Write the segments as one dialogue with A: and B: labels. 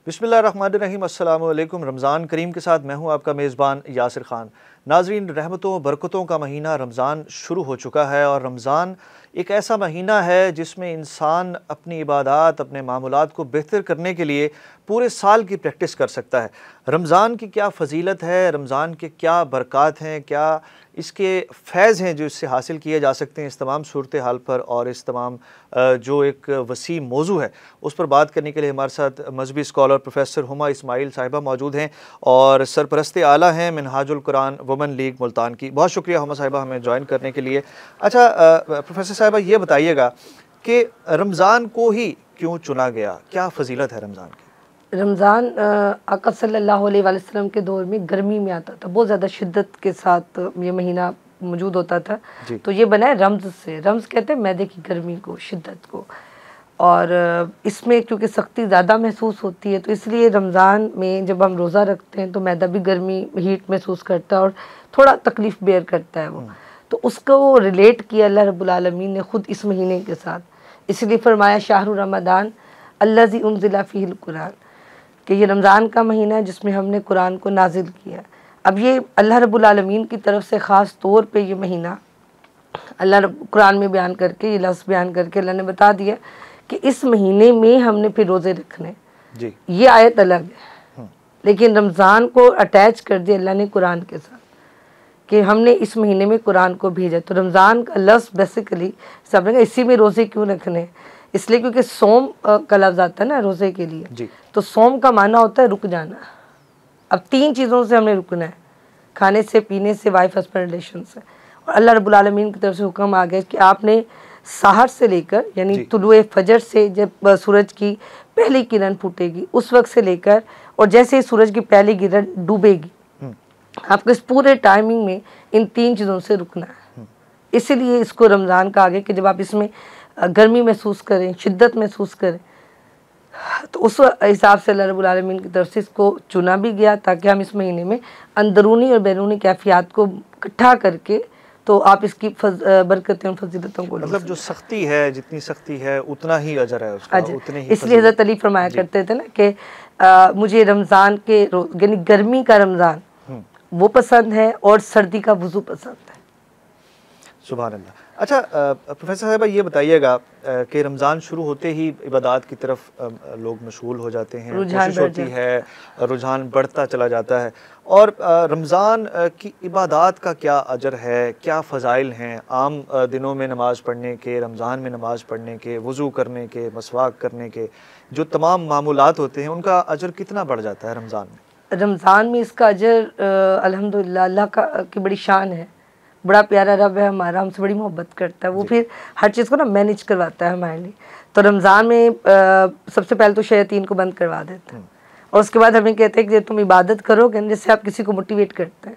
A: बिस्मिल्लाहिर्रहमानिर्रहीम, अस्सलामु अलैकुम। रमज़ान करीम के साथ मैं हूं आपका मेज़बान यासिर ख़ान। नाज़रीन, रहमतों बरकतों का महीना रमज़ान शुरू हो चुका है और रमज़ान एक ऐसा महीना है जिसमें इंसान अपनी इबादत, अपने मामूलात को बेहतर करने के लिए पूरे साल की प्रैक्टिस कर सकता है। रमज़ान की क्या फ़जीलत है, रमज़ान के क्या बरक़ात हैं, क्या इसके फ़ैज़ हैं जो इससे हासिल किए जा सकते हैं, इस तमाम सूरत हाल पर और इस तमाम जो एक वसी मौजू है उस पर बात करने के लिए हमारे साथ मजहबी स्कॉलर प्रोफेसर हुमा इस्माइल साहिबा मौजूद हैं और सरपरस्त आला हैं मिनहाजुल कुरान वुमेन लीग मुल्तान की। बहुत शुक्रिया हुमा साहिबा हमें ज्वाइन करने के लिए। अच्छा प्रोफेसर साहिबा, ये बताइएगा कि रमज़ान को ही क्यों चुना गया, क्या फ़जीलत है रमज़ान की?
B: रमज़ान आका सल्लल्लाहु अलैहि वसल्लम के दौर में गर्मी में आता था, बहुत ज़्यादा शिद्दत के साथ ये महीना मौजूद होता था। तो ये बना है रम्ज़ से। रम्ज़ कहते हैं मैदे की गर्मी को, शिद्दत को। और इसमें क्योंकि सख्ती ज़्यादा महसूस होती है तो इसलिए रमज़ान में जब हम रोज़ा रखते हैं तो मैदा भी गर्मी, हीट महसूस करता है और थोड़ा तकलीफ़ बेयर करता है वो। तो उसको रिलेट किया अल्लाह रब्बुल आलमीन ने ख़ुद इस महीने के साथ, इसलिए फरमाया शाहरु रमज़ान अल्लज़ी उन्ज़िला फ़ीहिल कुरान, कि ये रमज़ान का महीना है जिसमें हमने कुरान को नाजिल किया। अब ये अल्लाह रब्बुल आलमीन की तरफ से ख़ास तौर पे ये महीना अल्लाह कुरान में बयान करके, ये लफ्ज़ बयान करके अल्लाह ने बता दिया कि इस महीने में हमने फिर रोज़े रखने जी। ये आयत अलग है, लेकिन रमज़ान को अटैच कर दिया अल्लाह ने कुरान के साथ कि हमने इस महीने में कुरान को भेजा। तो रमज़ान का लफ्ज़ बेसिकली सब ने इसी में रोज़े क्यों रखने, इसलिए क्योंकि सोम का लफ्ज़ आता है ना रोज़े के लिए जी। तो सोम का माना होता है रुक जाना। अब तीन चीज़ों से हमने रुकना है, खाने से, पीने से, वाइफ हस्बैंड रिलेशन से। और अल्लाह रब्बुल आलमीन की तरफ से हुक्म आ गया कि आपने सहर से लेकर यानी तुलुए फजर से जब सूरज की पहली किरण फूटेगी उस वक्त से लेकर और जैसे ही सूरज की पहली किरण डूबेगी आपको इस पूरे टाइमिंग में इन तीन चीज़ों से रुकना है। इसीलिए इसको रमज़ान कहा गया कि जब आप इसमें गर्मी महसूस करें, शिद्दत महसूस करें, तो उस हिसाब से अल्लाह रब्बुल आलमीन की तरफ से इसको चुना भी गया ताकि हम इस महीने में अंदरूनी और बैरूनी कैफियत को इकट्ठा करके तो आप इसकी बरकतें और फजीलतों को
A: मतलब जो सख्ती है, जितनी सख्ती है उतना ही अजर है उसका, उतने ही।
B: इसलिए हज़रत अली फरमाया करते थे ना कि मुझे रमज़ान के यानी गर्मी का रमज़ान वो पसंद है और सर्दी का वुज़ू पसंद है।
A: सुभान अल्लाह। अच्छा प्रोफेसर साहिबा, ये बताइएगा कि रमज़ान शुरू होते ही इबादत की तरफ लोग मशगूल हो जाते हैं, कोशिश होती है, रुझान बढ़ता चला जाता है। और रमज़ान की इबादत का क्या अजर है, क्या फ़ज़ाइल हैं आम दिनों में नमाज़ पढ़ने के, रमज़ान में नमाज़ पढ़ने के, वज़ू करने के, मसवाक करने के, जो तमाम मामूलात होते हैं उनका अजर कितना बढ़ जाता है रमज़ान में?
B: रमज़ान में इसका अजर अल्हम्दुलिल्लाह अल्लाह की बड़ी शान है, बड़ा प्यारा रब है हमारा, हमसे बड़ी मोहब्बत करता है वो, फिर हर चीज़ को ना मैनेज करवाता है हमारे लिए। तो रमज़ान में सबसे पहले तो शैतान को बंद करवा देते हैं और उसके बाद हमें कहते हैं कि तुम इबादत करोगे जैसे आप किसी को मोटिवेट करते हैं,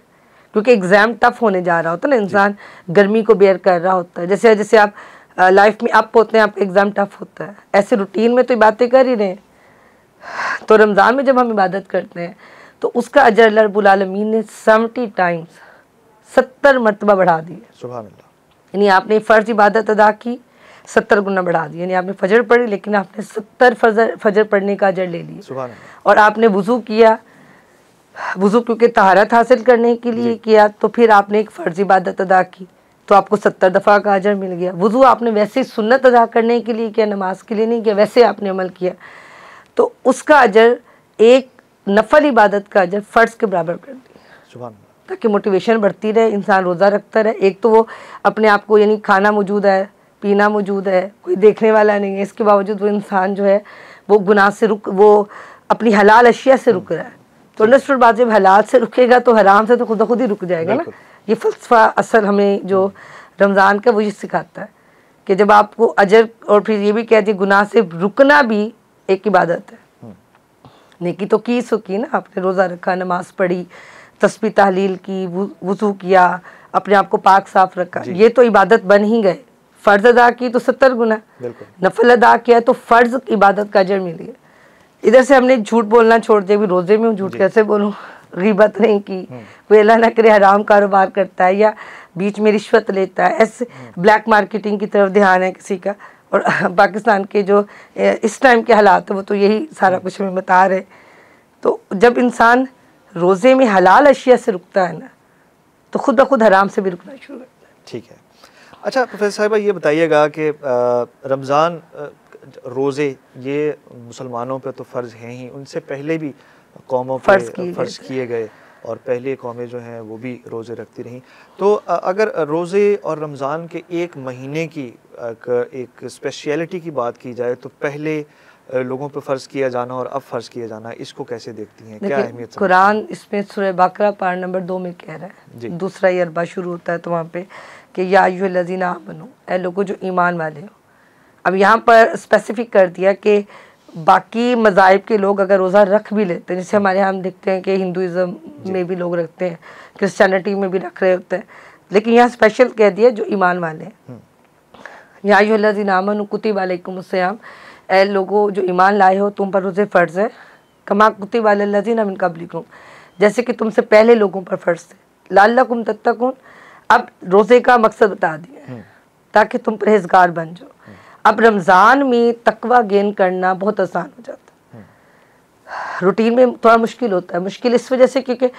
B: क्योंकि एग्ज़ाम टफ होने जा रहा होता है ना, इंसान गर्मी को बेयर कर रहा होता है, जैसे जैसे आप लाइफ में अप होते हैं आपका एग्ज़ाम टफ होता है, ऐसे रूटीन में तो इबादतें कर ही रहे हैं। तो रमज़ान में जब हम इबादत करते हैं तो उसका अजर अल्लाह रब्बुल आलमीन ने 70 टाइम्स 70 मरतबा बढ़ा दी है।
A: सुभान अल्लाह।
B: यानी आपने फ़र्ज इबादत अदा की 70 गुना बढ़ा दी, यानी आपने फजर पढ़ी लेकिन आपने 70 फजर पढ़ने का अजर ले लिया।
A: सुभान अल्लाह।
B: और आपने वुज़ू किया, वुज़ू क्योंकि तहारत हासिल करने के लिए किया तो फिर आपने एक फ़र्ज इबादत अदा की तो आपको 70 दफ़ा का अजर मिल गया। वुज़ू आपने वैसे सुन्नत अदा करने के लिए किया, नमाज के लिए नहीं किया, वैसे आपने अमल किया तो उसका अजर एक नफल इबादत का अजर फ़र्ज़ के बराबर कर दिया।
A: सुभान,
B: ताकि मोटिवेशन बढ़ती रहे, इंसान रोज़ा रखता रहे। एक तो वो अपने आप को यानी खाना मौजूद है, पीना मौजूद है, कोई देखने वाला नहीं है, इसके बावजूद वो इंसान जो है वो गुनाह से वो अपनी हलाल अशिया से रुक रहा है। तो नस्ल बात जब हलाल से रुकेगा तो हराम से तो खुद ब खुद ही रुक जाएगा ना। ये फ़लसफ़ा असल हमें जो रमज़ान का वो ये सिखाता है कि जब आपको अजर, और फिर ये भी कह दिए गुनाह से रुकना भी एक इबादत है। नेकी तो की सो की ना, आपने रोज़ा रखा, नमाज पढ़ी, तस्बीह तहलील की, वुज़ू किया, अपने आप को पाक साफ रखा, ये तो इबादत बन ही गए। फ़र्ज़ अदा की तो 70 गुना, नफल अदा किया तो फ़र्ज़ इबादत का अजर मिल गया। इधर से हमने झूठ बोलना छोड़ दिया, भी रोज़े में झूठ कैसे बोलूँ, ग़ीबत नहीं की, कोई अल्लाह ना करे हराम कारोबार करता है या बीच में रिश्वत लेता है, ऐसे ब्लैक मार्केटिंग की तरफ ध्यान है किसी का, और पाकिस्तान के जो इस टाइम के हालात है वो तो यही सारा कुछ हमें बता रहे। तो जब इंसान रोज़े में हलाल अशिया से रुकता है ना, तो खुद ब खुद हराम से भी रुकना शुरू करता है।
A: ठीक है। अच्छा प्रोफेसर साहिबा, ये बताइएगा कि रमज़ान रोज़े ये मुसलमानों पे तो फ़र्ज़ हैं ही, उनसे पहले भी कौमों पे फ़र्ज़ किए गए और पहले कौमें जो हैं वो भी रोज़े रखती रहीं। तो अगर रोज़े और रमज़ान के एक महीने की एक स्पेशलिटी की बात की जाए तो पहले लोगों पे फ़र्ज़ किया जाना और अब फ़र्ज़ किया जाना, इसको कैसे देखती हैं, क्या अहमियत?
B: कुरान इसमें सूरह बकरा पार नंबर 2 में कह रहा है, दूसरा ये अरबा शुरू होता है तो वहाँ पे कि या अय्युहल्लज़ीना आमनू, ऐ लोगों जो ईमान वाले हो। अब यहाँ पर स्पेसिफिक कर दिया कि बाकी मज़ाहिब के लोग अगर रोज़ा रख भी लेते हैं, जैसे हमारे यहाँ हम देखते हैं कि हिंदुज़म में भी लोग रखते हैं, क्रिश्चियनिटी में भी रख रहे होते हैं, लेकिन यहाँ स्पेशल कह दिया जो ईमान वाले हैं। या अय्युहल्लज़ीना आमनू कुतिबा अलैकुमुस्सियाम, ऐ लोगों जो ईमान लाए हो तुम पर रोज़े फ़र्ज़ है, कमा कुतिबा अलल्लज़ीना मिन क़ब्लिकुम, जैसे कि तुमसे पहले लोगों पर फ़र्ज़ थे, लअल्लकुम तत्तक़ून। अब रोज़े का मकसद बता दिया ताकि तुम परहेज़गार बन जाओ। अब रमज़ान में तकवा गेन करना बहुत आसान हो जाता है, रूटीन में थोड़ा मुश्किल होता है। मुश्किल इस वजह से क्योंकि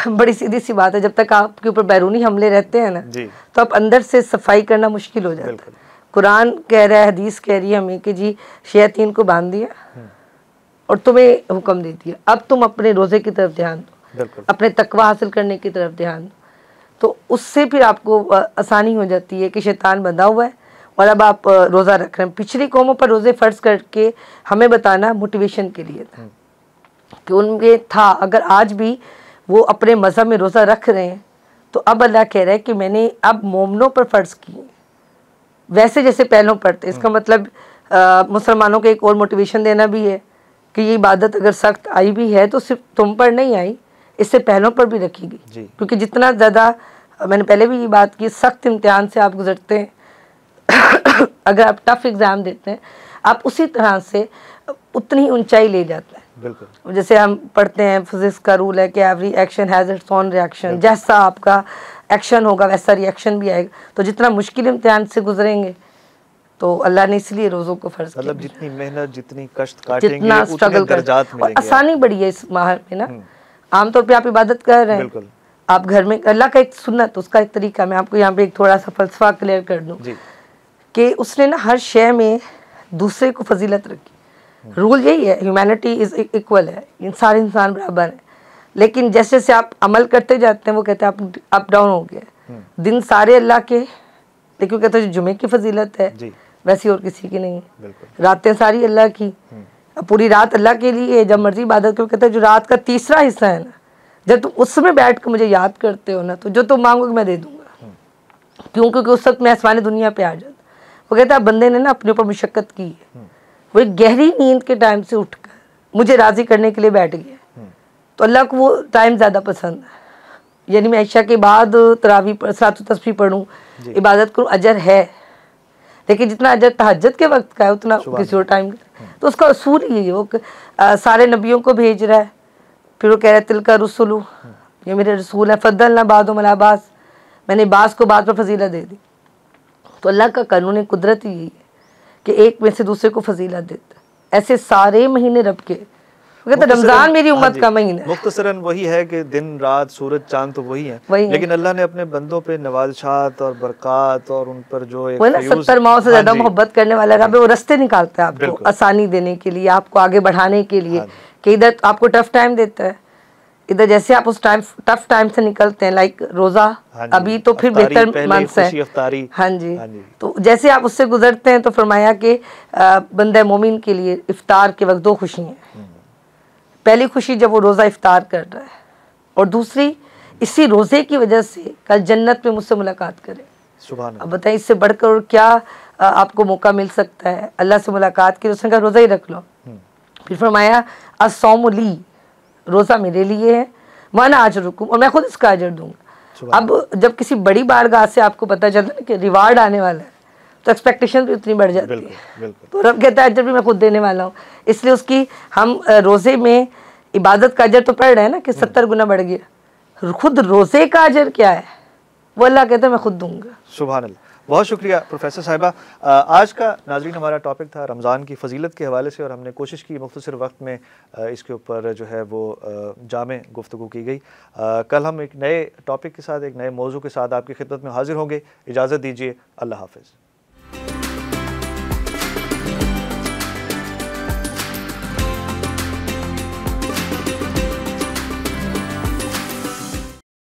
B: बड़ी सीधी सी बात है, जब तक आपके ऊपर बैरूनी हमले रहते हैं ना तो आप अंदर से सफाई करना मुश्किल हो जाता है। कुरान कह रहा है, हदीस कह रही है हमें कि जी शैतान को बांध दिया और तुम्हें हुक्म दे दिया, अब तुम अपने रोज़े की तरफ ध्यान दो, अपने तकवा हासिल करने की तरफ ध्यान दो। तो उससे फिर आपको आसानी हो जाती है कि शैतान बंधा हुआ है और अब आप रोज़ा रख रहे हैं। पिछली कौमों पर रोज़े फ़र्ज़ करके हमें बताना मोटिवेशन के लिए था कि उनके था, अगर आज भी वो अपने मज़हब में रोज़ा रख रहे हैं तो अब अल्लाह कह रहा है कि मैंने अब मोमिनों पर फ़र्ज़ किए वैसे जैसे पहलों पढ़ते। इसका मतलब मुसलमानों को एक और मोटिवेशन देना भी है कि ये इबादत अगर सख्त आई भी है तो सिर्फ तुम पर नहीं आई, इससे पहलों पर भी रखी गई। क्योंकि जितना ज़्यादा, मैंने पहले भी ये बात की, सख्त इम्तिहान से आप गुजरते हैं अगर आप टफ एग्ज़ाम देते हैं आप उसी तरह से उतनी ही ऊंचाई ले जाता है। बिल्कुल। जैसे हम पढ़ते हैं फिजिक्स का रूल है कि every action has its own reaction, जैसा आपका एक्शन होगा वैसा रिएक्शन भी आएगा। तो जितना मुश्किल इम्तिहान से गुजरेंगे तो अल्लाह ने इसलिए रोज़ों को फ़र्ज़ किया, मतलब
A: जितनी मेहनत, जितनी कष्ट काटेंगे,
B: जितना स्ट्रगल दर्जात मिलेंगे, और आसानी बढ़ी है इस माह में ना। आमतौर पे आप इबादत कर रहे हैं, आप घर में, अल्लाह का एक सुन्नत, उसका एक तरीका, मैं आपको यहाँ पे एक थोड़ा सा फ़लसफ़ा क्लियर कर दूँ कि उसने ना हर शय में दूसरे को फजीलत रखी। रूल यही है, ह्यूमैनिटी इज़ इक्वल है, सारे इंसान बराबर है। लेकिन जैसे जैसे आप अमल करते जाते हैं वो कहते हैं आप अप डाउन हो गया। दिन सारे अल्लाह के, लेकिन कहते हैं जुमे की फजीलत है वैसी और किसी की नहीं है। रातें सारी अल्लाह की, पूरी रात अल्लाह के लिए, जब मर्जी इबादत करो। कहते हैं जो रात का तीसरा हिस्सा है ना, जब तुम उसमें बैठ कर मुझे याद करते हो ना तो जो तुम मांगोगे मैं दे दूंगा, क्योंकि उस वक्त मैं आसमानी दुनिया पे आ जाता। वो कहता है बंदे ने ना अपने ऊपर मुशक्कत की है, वो एक गहरी नींद के टाइम से उठकर मुझे राज़ी करने के लिए बैठ गया, तो अल्लाह को वो टाइम ज़्यादा पसंद है। यानी मैं इशा के बाद तरावी सलात तस्बीह पढ़ूँ, इबादत करूँ, अजर है, लेकिन जितना अजर तहज्जुद के वक्त का है उतना किसी और टाइम का। तो उसका असूल ही है, वो सारे नबियों को भेज रहा है, फिर वो कह रहा है तिल का रसूलु, ये मेरे रसूल है, फद्दल ना बादो मलाबास, मैंने बास को बाद पर फजीलत दे दी। तो अल्लाह का कानून कुदरत ही यही है कि एक में से दूसरे को फजीलत देता। ऐसे सारे महीने रब के, कहते रमज़ान मेरी उम्मत का महीना है।
A: मुख्तसरन वही है कि दिन रात सूरज चांद तो वही है, लेकिन अल्लाह ने अपने बंदों पे नवाज़शात और बरक़ात और उन पर जो एक
B: 70 माह से ज़्यादा मोहब्बत करने वाला रब है, वो रास्ते निकालता है आपको आसानी देने के लिए, आपको आगे बढ़ाने के लिए। कि इधर आपको टफ टाइम देता है, इधर जैसे आप उस टाइम टफ टाइम से निकलते हैं, लाइक रोज़ा अभी तो फिर बेहतर मंथ है, हाँ जी, तो जैसे आप उससे गुजरते हैं तो फरमाया कि बंदे मोमिन के लिए इफ्तार के वक्त 2 खुशियाँ हैं। पहली खुशी जब वो रोज़ा इफ्तार कर रहा है, और दूसरी इसी रोज़े की वजह से कल जन्नत में मुझसे मुलाकात करे। सुभान अल्लाह। अब बताइए इससे बढ़कर और क्या आपको मौका मिल सकता है अल्लाह से मुलाकात की। उसने कहा रोज़ा ही रख लो। फिर फरमाया अस्सौमु ली, रोज़ा मेरे लिए है, वाना अजरुकुम, और मैं खुद इसका अजर दूंगा। अब जब किसी बड़ी बारगाह से आपको पता चलता है कि रिवार्ड आने वाला है तो एक्सपेक्टेशन भी उतनी बढ़ जाती है। तो रब कहता है अजर भी मैं खुद देने वाला हूँ। इसलिए उसकी हम रोज़े में इबादत का अजर तो पढ़ रहे हैं ना कि 70 गुना बढ़ गया, खुद रोज़े का अजर क्या है वो अल्लाह कहता है मैं खुद दूंगा।
A: सुभान अल्लाह। बहुत शुक्रिया प्रोफेसर साहिबा। आज का नाजरीन हमारा टॉपिक था रमज़ान की फ़जीलत के हवाले से, और हमने कोशिश की मुख्तसर वक्त में इसके ऊपर जो है वो जामे गुफ्तगू की गई। कल हम एक नए टॉपिक के साथ, एक नए मौजू के साथ आपकी खिदमत में हाजिर होंगे। इजाज़त दीजिए, अल्लाह हाफ़िज़।